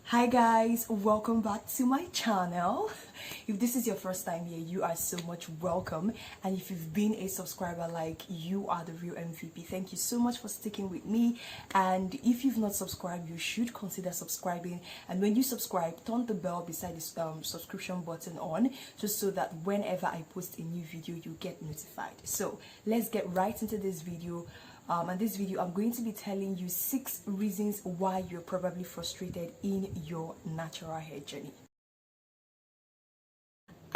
Hi guys, welcome back to my channel. If this is your first time here, you are so much welcome, and if you've been a subscriber, like, you are the real MVP. Thank you so much for sticking with me. And if you've not subscribed, you should consider subscribing, and when you subscribe, turn the bell beside this subscription button on, just so that whenever I post a new video, you get notified. So let's get right into this video. And this video, I'm going to be telling you 6 reasons why you're probably frustrated in your natural hair journey.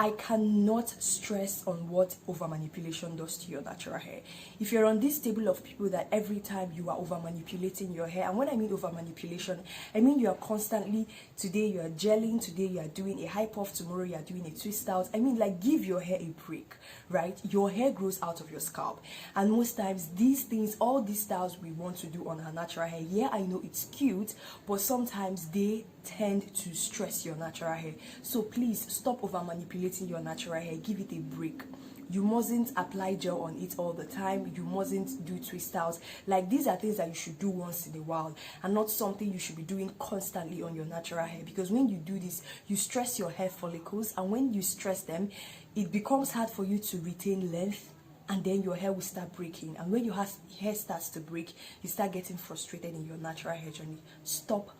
I cannot stress on what over manipulation does to your natural hair. If you're on this table of people that every time you are over manipulating your hair, and when I mean over manipulation, I mean you are constantly, today you are gelling, today you are doing a high puff, tomorrow you are doing a twist out. I mean, like, give your hair a break, right? Your hair grows out of your scalp, and most times these things, all these styles we want to do on our natural hair, yeah, I know it's cute, but sometimes they tend to stress your natural hair. So please stop over manipulating your natural hair. Give it a break. You mustn't apply gel on it all the time. You mustn't do twist outs. Like, these are things that you should do once in a while, and not something you should be doing constantly on your natural hair, because when you do this, you stress your hair follicles, and when you stress them, it becomes hard for you to retain length, and then your hair will start breaking. And when your hair starts to break, you start getting frustrated in your natural hair journey. Stop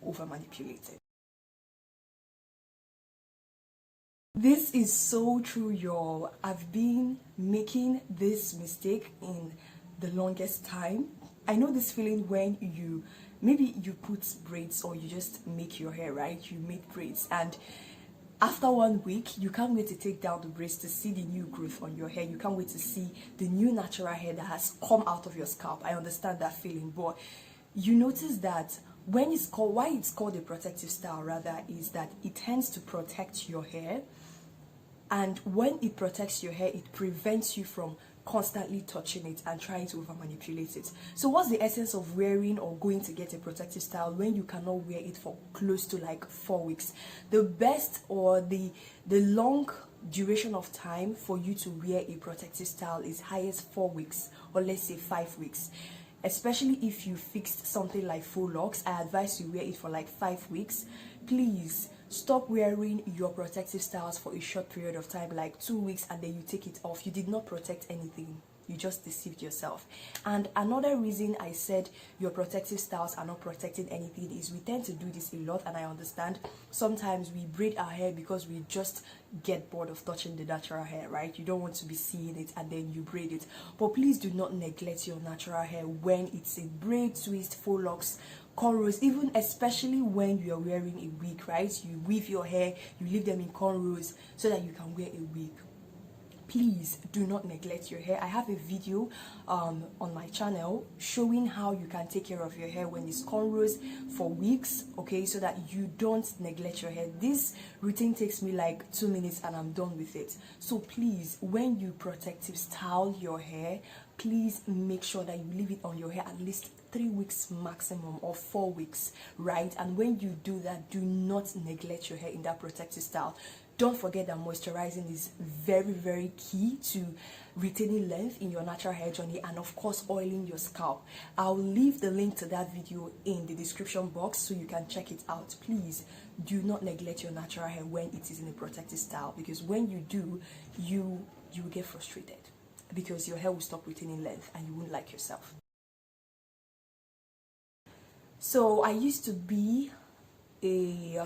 over manipulating. This is so true, y'all. I've been making this mistake in the longest time. I know this feeling when maybe you put braids, or you just make your hair, right? You make braids, and after 1 week, you can't wait to take down the braids to see the new growth on your hair. You can't wait to see the new natural hair that has come out of your scalp. I understand that feeling, but you notice that why it's called a protective style rather, is that it tends to protect your hair, and when it protects your hair, it prevents you from constantly touching it and trying to over manipulate it. So what's the essence of wearing or going to get a protective style when you cannot wear it for close to like 4 weeks? The best, or the long duration of time for you to wear a protective style is highest 4 weeks, or let's say 5 weeks. Especially if you fixed something like faux locks, I advise you wear it for like 5 weeks. Please stop wearing your protective styles for a short period of time, like 2 weeks, and then you take it off. You did not protect anything. You just deceived yourself. And another reason I said your protective styles are not protecting anything is we tend to do this a lot, and I understand sometimes we braid our hair because we just get bored of touching the natural hair, right? You don't want to be seeing it, and then you braid it. But please do not neglect your natural hair when it's a braid, twist, faux locks, cornrows, even especially when you are wearing a wig, right? You weave your hair, you leave them in cornrows so that you can wear a wig. Please do not neglect your hair. I have a video on my channel showing how you can take care of your hair when it's cornrows for weeks, okay, so that you don't neglect your hair. This routine takes me like 2 minutes and I'm done with it. So please, when you protective style your hair, please make sure that you leave it on your hair at least 3 weeks maximum, or 4 weeks, right? And when you do that, do not neglect your hair in that protective style. Don't forget that moisturizing is very, very key to retaining length in your natural hair journey, and of course oiling your scalp. I'll leave the link to that video in the description box so you can check it out. Please do not neglect your natural hair when it is in a protective style, because when you do, you will get frustrated, because your hair will stop retaining length and you won't like yourself. So I used to be a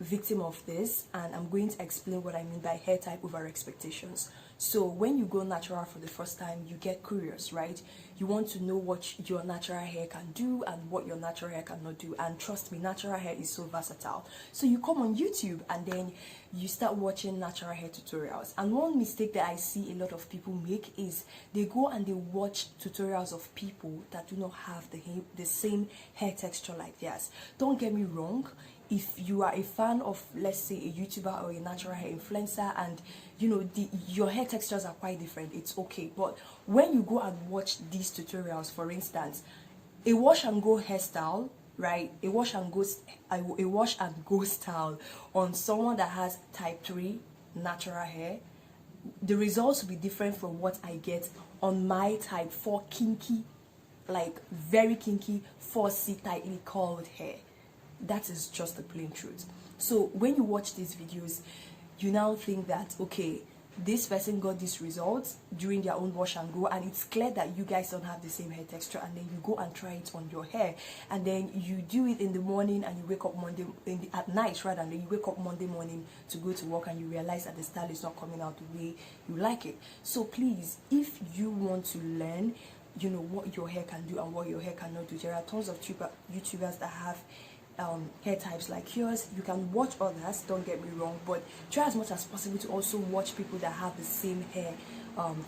victim of this, and I'm going to explain what I mean by hair type over expectations. So when you go natural for the first time, you get curious, right? You want to know what your natural hair can do and what your natural hair cannot do. And trust me, natural hair is so versatile. So you come on YouTube and then you start watching natural hair tutorials. And one mistake that I see a lot of people make is they go and they watch tutorials of people that do not have the same hair texture like theirs. Don't get me wrong. If you are a fan of, let's say, a YouTuber or a natural hair influencer, and you know your hair textures are quite different, it's okay. But when you go and watch these tutorials, for instance, a wash and go hairstyle, right? A wash and go style on someone that has type 3 natural hair, the results will be different from what I get on my type 4 kinky, like very kinky, 4C tightly curled hair. That is just the plain truth. So when you watch these videos, you now think that, okay, this person got these results during their own wash and go, and it's clear that you guys don't have the same hair texture, and then you go and try it on your hair, and then you do it in the morning, and you wake up at night rather, and then you wake up Monday morning to go to work, and you realize that the style is not coming out the way you like it. So please, if you want to learn, you know, what your hair can do and what your hair cannot do, there are tons of YouTubers that have hair types like yours. You can watch others, don't get me wrong, but try as much as possible to also watch people that have the same hair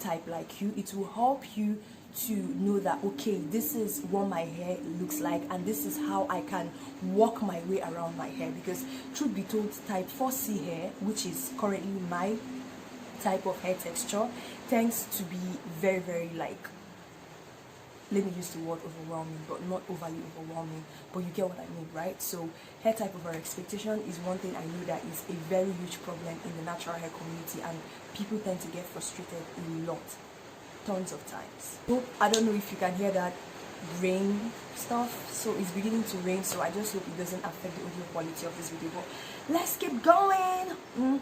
type like you. It will help you to know that, okay, this is what my hair looks like, and this is how I can walk my way around my hair. Because truth be told, type 4C hair, which is currently my type of hair texture, tends to be very, very, like, let me use the word overwhelming, but not overly overwhelming, but you get what I mean, right? So hair type over expectation is one thing I know that is a very huge problem in the natural hair community, and people tend to get frustrated a lot, tons of times. So I don't know if you can hear that rain stuff. So it's beginning to rain, so I just hope it doesn't affect the audio quality of this video, but let's keep going.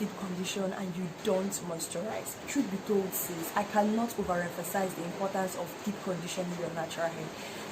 Deep condition and you don't moisturize. Truth be told, sis, I cannot overemphasize the importance of deep conditioning your natural hair,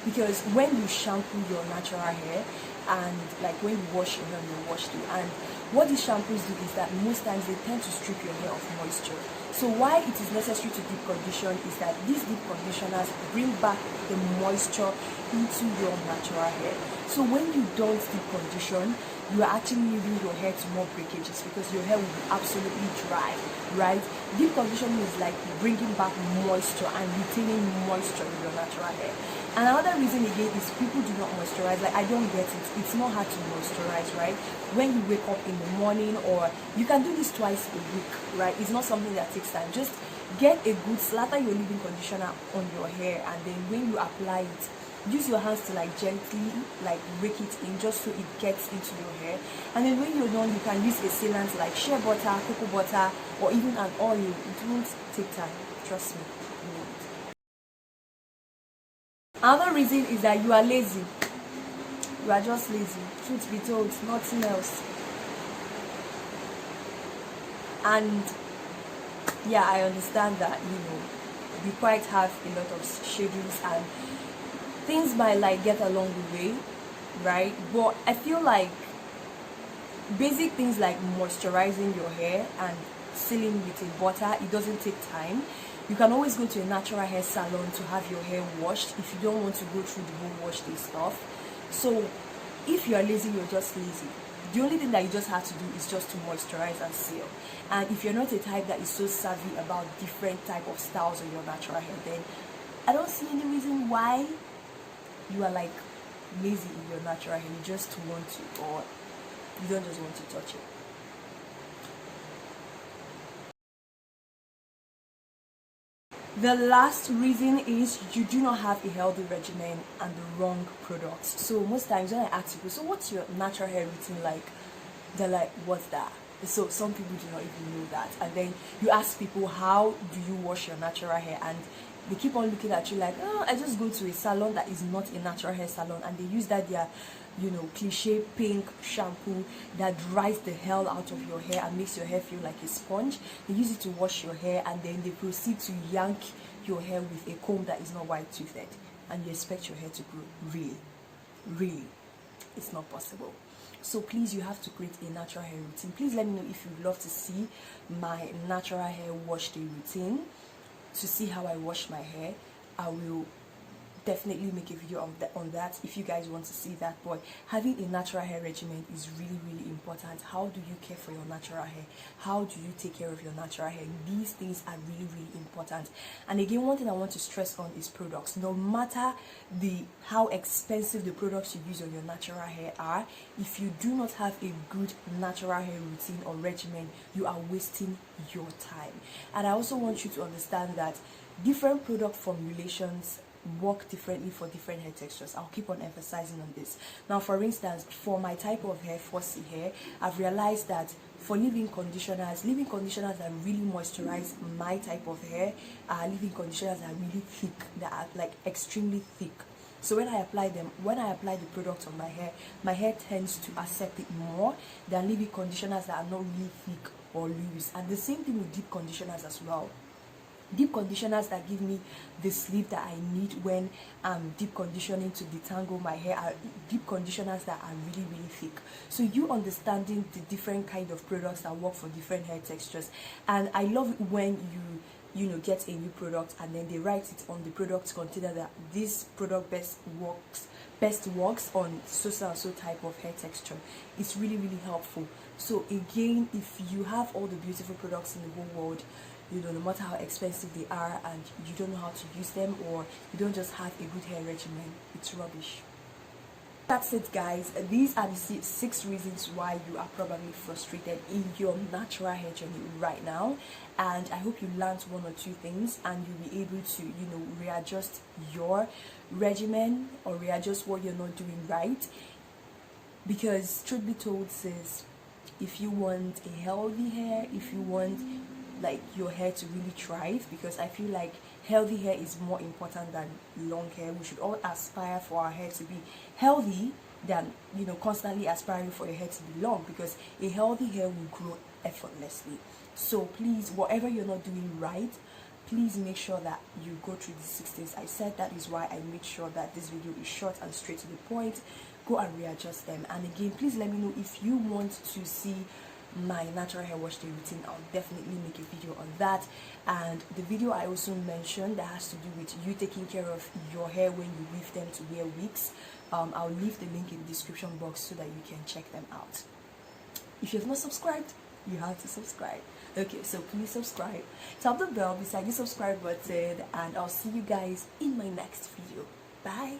because when you shampoo your natural hair, and like when you wash your hair, you wash it, and what these shampoos do is that most times they tend to strip your hair of moisture. So why it is necessary to deep condition is that these deep conditioners bring back the moisture into your natural hair. So when you don't deep condition, you are actually leaving your hair to more breakages, because your hair will be absolutely dry, right? Deep conditioning is like bringing back moisture and retaining moisture in your natural hair. And another reason again is people do not moisturize. Like, I don't get it. It's not hard to moisturize, right? When you wake up in the morning, or you can do this twice a week, right? It's not something that takes time. Just get a good slatter your leave-in conditioner on your hair, and then when you apply it, use your hands to like gently like rake it in, just so it gets into your hair. And then when you're done, you can use a sealant like shea butter, cocoa butter, or even an oil. It won't take time, trust me. Another reason is that you are lazy. You are just lazy. Truth be told, nothing else. And yeah, I understand that, you know, we quite have a lot of schedules and things might like get along the way, right? But I feel like basic things like moisturizing your hair and sealing with a butter, it doesn't take time. You can always go to a natural hair salon to have your hair washed if you don't want to go through the whole wash day stuff. So if you are lazy, you're just lazy. The only thing that you just have to do is just to moisturize and seal. And if you're not a type that is so savvy about different type of styles on your natural hair, then I don't see any reason why you are like lazy in your natural hair. You just want to, or you don't just want to touch it. The last reason is you do not have a healthy regimen and the wrong products. So most times when I ask people, so what's your natural hair routine like? They're like, what's that? So some people do not even know that. And then you ask people, how do you wash your natural hair? And they keep on looking at you like, oh, I just go to a salon that is not a natural hair salon, and they use that their, you know, cliche pink shampoo that dries the hell out of your hair and makes your hair feel like a sponge. They use it to wash your hair, and then they proceed to yank your hair with a comb that is not white toothed, and you expect your hair to grow. Really, it's not possible. So please, you have to create a natural hair routine. Please let me know if you'd love to see my natural hair wash day routine, to see how I wash my hair. I will definitely make a video on that if you guys want to see that. But having a natural hair regimen is really important. How do you care for your natural hair? How do you take care of your natural hair? These things are really important. And again, one thing I want to stress on is products. No matter how expensive the products you use on your natural hair are, if you do not have a good natural hair routine or regimen, you are wasting your time. And I also want you to understand that different product formulations work differently for different hair textures. I'll keep on emphasizing on this. Now, for instance, for my type of hair, 4C hair, I've realized that for leave-in conditioners that really moisturize my type of hair are leave-in conditioners that are really thick, that are like extremely thick. So when I apply the product on my hair tends to accept it more than leave-in conditioners that are not really thick or loose. And the same thing with deep conditioners as well. Deep conditioners that give me the sleep that I need when I'm deep conditioning to detangle my hair are deep conditioners that are really, really thick. So you understanding the different kind of products that work for different hair textures. And I love it when you know, get a new product and then they write it on the product container that this product best works on so and so type of hair texture. It's really, really helpful. So again, if you have all the beautiful products in the whole world, you know, no matter how expensive they are, and you don't know how to use them, or you don't just have a good hair regimen, it's rubbish. That's it, guys. These are the 6 reasons why you are probably frustrated in your natural hair journey right now, and I hope you learned 1 or 2 things and you'll be able to, you know, readjust your regimen or readjust what you're not doing right. Because truth be told, sis, if you want a healthy hair, if you want like your hair to really thrive, because I feel like healthy hair is more important than long hair. We should all aspire for our hair to be healthy than, you know, constantly aspiring for your hair to be long, because a healthy hair will grow effortlessly. So please, whatever you're not doing right, please make sure that you go through the 6 things I said. That is why I make sure that this video is short and straight to the point. Go and readjust them. And again, please let me know if you want to see my natural hair wash day routine. I'll definitely make a video on that. And the video I also mentioned that has to do with you taking care of your hair when you weave them to wear wigs, I'll leave the link in the description box so that you can check them out. If you have not subscribed, you have to subscribe. Okay, so please subscribe, tap the bell beside the subscribe button, and I'll see you guys in my next video. Bye.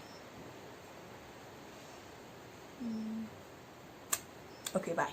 Okay, bye.